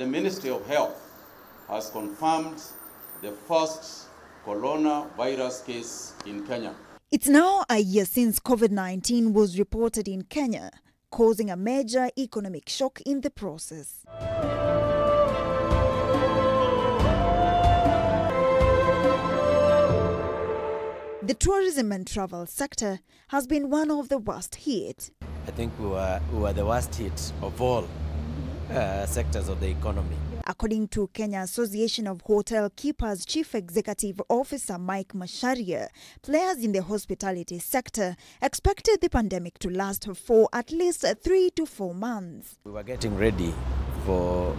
the Ministry of Health has confirmed the first coronavirus case in Kenya. It's now a year since COVID-19 was reported in Kenya, causing a major economic shock in the process. The tourism and travel sector has been one of the worst hit. I think we were the worst hit of all sectors of the economy. According to Kenya Association of Hotel Keepers Chief Executive Officer Mike Masharia, players in the hospitality sector expected the pandemic to last for at least 3 to 4 months. We were getting ready for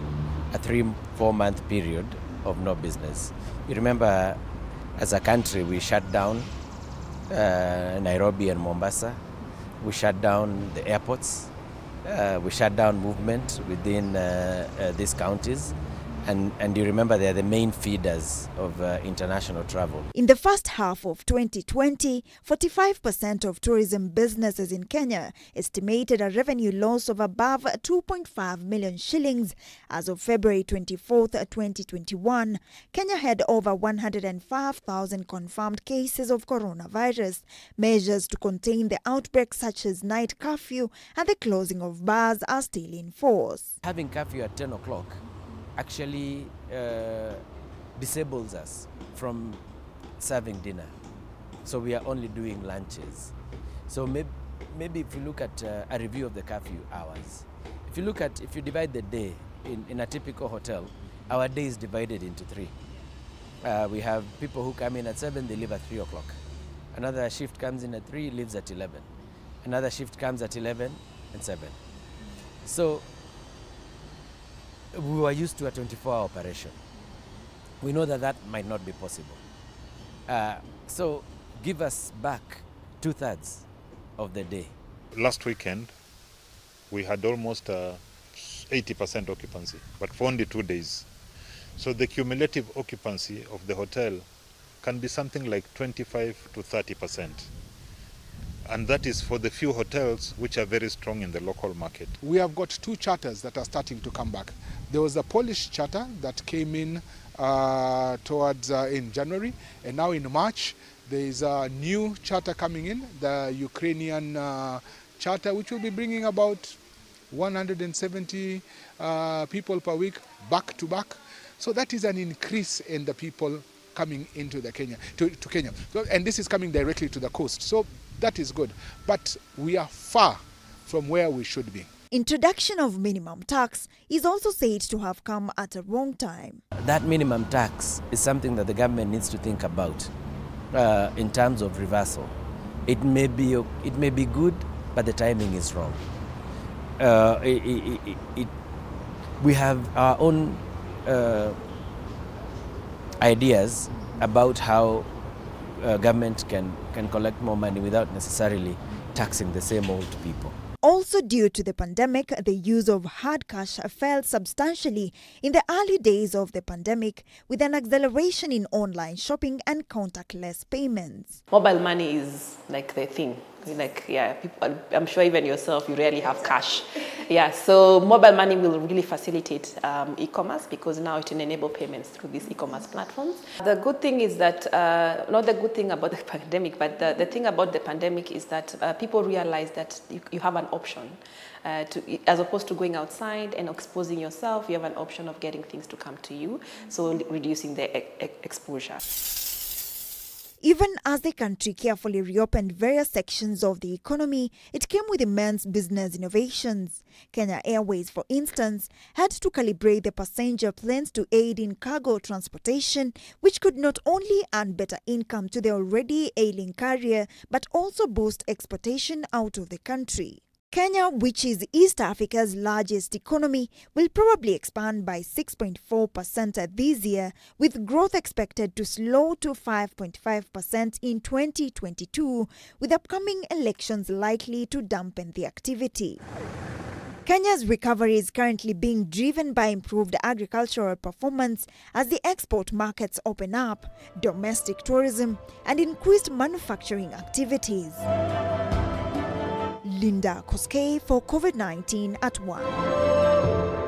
a 3-4 month period of no business. You remember, as a country, we shut down Nairobi and Mombasa. We shut down the airports. We shut down movement within these counties. And you remember they are the main feeders of international travel. In the first half of 2020, 45% of tourism businesses in Kenya estimated a revenue loss of above 2.5 million shillings. As of February 24, 2021, Kenya had over 105,000 confirmed cases of coronavirus. Measures to contain the outbreak, such as night curfew and the closing of bars, are still in force. Having curfew at 10 o'clock actually disables us from serving dinner. So we are only doing lunches. So maybe if you look at a review of the curfew hours, if you divide the day in a typical hotel, our day is divided into 3. We have people who come in at 7, they leave at 3 o'clock. Another shift comes in at 3, leaves at 11. Another shift comes at 11 and 7. So we were used to a 24-hour operation. We know that that might not be possible. So give us back 2/3 of the day. Last weekend, we had almost 80% occupancy, but for only 2 days. So the cumulative occupancy of the hotel can be something like 25 to 30%. And that is for the few hotels which are very strong in the local market. We have got 2 charters that are starting to come back. There was a Polish charter that came in in January, and now in March there is a new charter coming in, the Ukrainian charter, which will be bringing about 170 people per week back to back. So that is an increase in the people coming into Kenya. So, and this is coming directly to the coast. So that is good. But we are far from where we should be. Introduction of minimum tax is also said to have come at a wrong time. That minimum tax is something that the government needs to think about in terms of reversal. It may be good, but the timing is wrong. We have our own ideas about how government can collect more money without necessarily taxing the same old people. Also due to the pandemic, the use of hard cash fell substantially in the early days of the pandemic, with an acceleration in online shopping and contactless payments. Mobile money is like the thing. Like, yeah, people, I'm sure even yourself, you rarely have cash. Yeah, so mobile money will really facilitate e-commerce, because now it can enable payments through these e-commerce platforms. The good thing is that, not the good thing about the pandemic, but the thing about the pandemic is that people realize that you have an option. As opposed to going outside and exposing yourself, you have an option of getting things to come to you, so reducing the exposure. Even as the country carefully reopened various sections of the economy, it came with immense business innovations. Kenya Airways, for instance, had to calibrate the passenger planes to aid in cargo transportation, which could not only earn better income to the already ailing carrier, but also boost exportation out of the country. Kenya, which is East Africa's largest economy, will probably expand by 6.4% this year, with growth expected to slow to 5.5% in 2022, with upcoming elections likely to dampen the activity. Kenya's recovery is currently being driven by improved agricultural performance as the export markets open up, domestic tourism, and increased manufacturing activities. Linda Koskei for COVID-19 at 1.